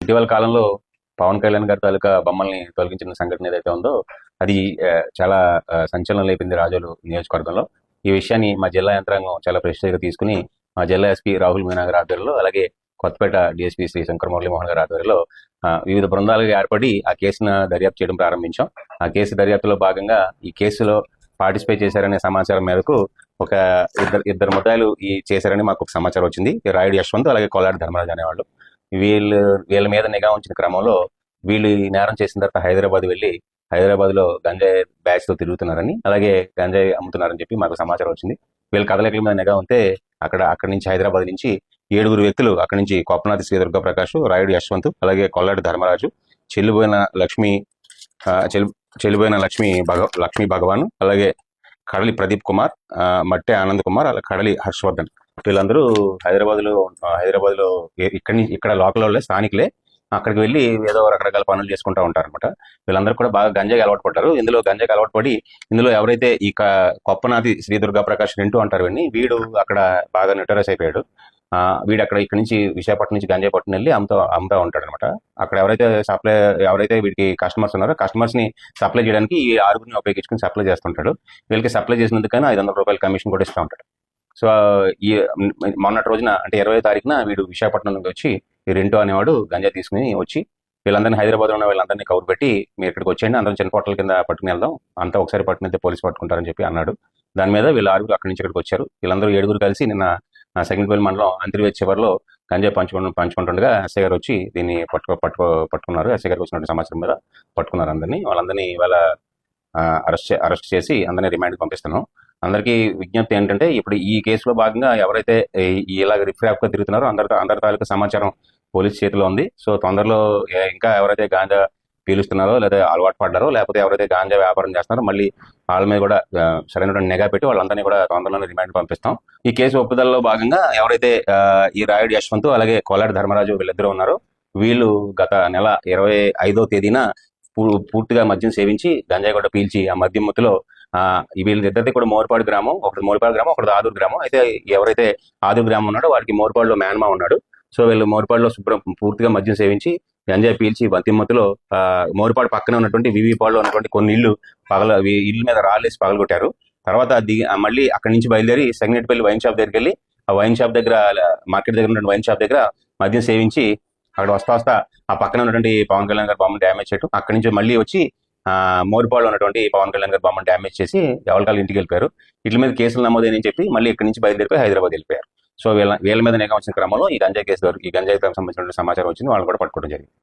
ఇటీవల కాలంలో పవన్ కళ్యాణ్ గారి తాలూకా బొమ్మల్ని తొలగించిన సంఘటన ఏదైతే ఉందో అది చాలా సంచలనం లేపింది రాజోలు నియోజకవర్గంలో. ఈ విషయాన్ని మా జిల్లా యంత్రాంగం చాలా ప్రెస్టేజ్గా తీసుకుని మా జిల్లా ఎస్పీ రాహుల్ మీనా గారి ఆధ్వర్యంలో, అలాగే కొత్తపేట డిఎస్పీ శ్రీ శంకర్ మురళీమోహన్ గారి ఆధ్వర్యంలో వివిధ బృందాలుగా ఏర్పడి ఆ కేసును దర్యాప్తు చేయడం ప్రారంభించాం. ఆ కేసు దర్యాప్తులో భాగంగా ఈ కేసులో పార్టిసిపేట్ చేశారనే సమాచారం మేరకు ఒక ఇద్దరు ముద్దాయిలు ఈ చేశారని మాకు ఒక సమాచారం వచ్చింది. రాయుడు యశ్వంత్, అలాగే కొల్లాడి ధర్మరాజు అనేవాళ్ళు. వీళ్ళ మీద నిఘా ఉంచిన క్రమంలో వీళ్ళు ఈ నేరం చేసిన తర్వాత హైదరాబాద్ వెళ్ళి హైదరాబాద్ లో గంజాయి బ్యాచ్ తో తిరుగుతున్నారని, అలాగే గంజాయి అమ్ముతున్నారని చెప్పి మాకు సమాచారం వచ్చింది. వీళ్ళ కదలికల మీద నిఘా ఉంటే అక్కడి నుంచి హైదరాబాద్ నుంచి 7 వ్యక్తులు అక్కడి నుంచి కొప్పనాథి శ్రీ దుర్గాప్రకాష్, రాయుడు యశ్వంత్, అలాగే కొల్లాడి ధర్మరాజు, చెల్లిపోయిన లక్ష్మీ భగవాన్, అలాగే కడలి ప్రదీప్ కుమార్, మట్టె ఆనంద్ కుమార్, అలాగే కడలి హర్షవర్ధన్, వీళ్ళందరూ హైదరాబాద్ లో ఇక్కడ లోకల్ వాళ్ళే, స్థానికులే. అక్కడికి వెళ్ళి ఏదో రకరకాల పనులు చేసుకుంటూ ఉంటారనమాట. వీళ్ళందరూ కూడా బాగా గంజాయికి అలవాటు పడ్డారు. గంజాయికి అలవాటు పడి ఇందులో ఎవరైతే ఈ కొప్పనాథి శ్రీ దుర్గా ప్రకాష్ రెంటూ అంటారు వీడు అక్కడ బాగా నటరస్ అయిపోయాడు. వీడు ఇక్కడ నుంచి విశాఖపట్నం నుంచి గంజాయి పట్టుకుని వెళ్ళి అమ్ముతా ఉంటాడు అనమాట. అక్కడ ఎవరైతే వీడికి కస్టమర్స్ ఉన్నారో కస్టమర్స్ ని సప్లై చేయడానికి ఈ 6గురిని ఉపయోగించుకుని సప్లై చేస్తుంటాడు. వీళ్ళకి సప్లై చేసినందుకైనా 500 రూపాయల కమిషన్ కూడా ఇస్తూ ఉంటాడు. సో ఈ మొన్నటి రోజున అంటే 20వ తారీఖున వీడు విశాఖపట్నం నుంచి వచ్చి ఈ రెంటో అనేవాడు గంజాయి తీసుకుని వచ్చి వీళ్ళందరినీ హైదరాబాద్ లో ఉన్న వీళ్ళందరినీ కౌరు పెట్టి మీరు ఇక్కడికి వచ్చేయండి, అందరం చిన్న పొట్టల కింద పట్టుకుని వెళ్దాం, అంతా ఒకసారి పట్టుకుని పోలీసు పట్టుకుంటారని చెప్పి అన్నాడు. దాని మీద వీళ్ళు 6గురు అక్కడి నుంచి ఇక్కడికి వచ్చారు. వీళ్ళందరూ 7గురు కలిసి నిన్న సెకండ్పల్లి మండలం అంతర్వేది చివరిలో గంజాయి పంచుకుంటుండగా ఎస్ఐ గారు వచ్చి దీన్ని పట్టుకున్నారు. ఎస్ఐ గారికి వచ్చినటువంటి సమాచారం మీద పట్టుకున్నారు వాళ్ళందరినీ ఇవాళ అరెస్ట్ చేసి అందరినీ రిమాండ్కి పంపిస్తున్నాం. అందరికీ విజ్ఞప్తి ఏంటంటే ఇప్పుడు ఈ కేసులో భాగంగా ఎవరైతే ఇలాగ రిఫ్రాప్ గా తిరుగుతున్నారో అందరి తాలూకా సమాచారం పోలీస్ చేతిలో ఉంది. సో తొందరలో ఇంకా ఎవరైతే గాంజా పీలుస్తున్నారో లేదా అలవాటు పడ్డారో లేకపోతే ఎవరైతే గాంజా వ్యాపారం చేస్తున్నారో మళ్ళీ వాళ్ళ మీద కూడా సరైనటువంటి నిఘా పెట్టి వాళ్ళందరినీ కూడా తొందరలోనే రిమాండ్ పంపిస్తాం. ఈ కేసు ఒప్పుదలలో భాగంగా ఎవరైతే ఈ రాయుడు యశ్వంత్ అలాగే కొల్లాడి ధర్మరాజు వీళ్ళిద్దరూ ఉన్నారో వీళ్ళు గత నెల 25వ తేదీన పూర్తిగా మద్యం సేవించి గంజాయి కూడా పీల్చి ఆ మద్యం మత్తులో వీళ్ళిద్దరిది కూడా మోర్పాడు గ్రామం, ఒకటి ఒకటి ఆదూరు గ్రామం. అయితే ఎవరైతే ఆదూరు గ్రామం ఉన్నాడో వాడికి మోర్పాడులో మేనమా ఉన్నాడు. సో వీళ్ళు మోర్పాడులో పూర్తిగా మద్యం సేవించి గంజాయి పీల్చి మద్యంమత్తులో మోర్పాడు పక్కన ఉన్నటువంటి వివిపాడులో ఉన్నటువంటి కొన్ని ఇల్లు ఇల్లు మీద రాళ్ళేసి పగలగొట్టారు. తర్వాత మళ్ళీ అక్కడి నుంచి బయలుదేరి సెగ్నెట్పల్లి వైన్ షాప్ దగ్గరికి వెళ్ళి ఆ వైన్ షాప్ దగ్గర మార్కెట్ దగ్గర ఉన్నటువంటి వైన్ షాప్ దగ్గర మద్యం సేవించి అక్కడ వస్తా ఆ పక్కన ఉన్నటువంటి పవన్ కళ్యాణ్ గారి బొమ్మను డ్యామేజ్ చేయడం, అక్కడి నుంచి మళ్ళీ వచ్చి మోరిపాడులో ఉన్నటువంటి పవన్ కళ్యాణ్ గారి బొమ్మను డ్యామేజ్ చేసి ఎవరికాలు ఇంటికి వెళ్ళిపోయారు. వీటి మీద కేసులు నమోదని చెప్పి మళ్ళీ ఇక్కడి నుంచి బయలుదేరిపోయి హైదరాబాద్ వెళ్ళిపోయారు. సో వీళ్ళ మీద నిఘా వచ్చిన క్రమంలో ఈ గంజాయి సంబంధించిన సమాచారం వచ్చింది, వాళ్ళని కూడా పట్టుకోవడం జరిగింది.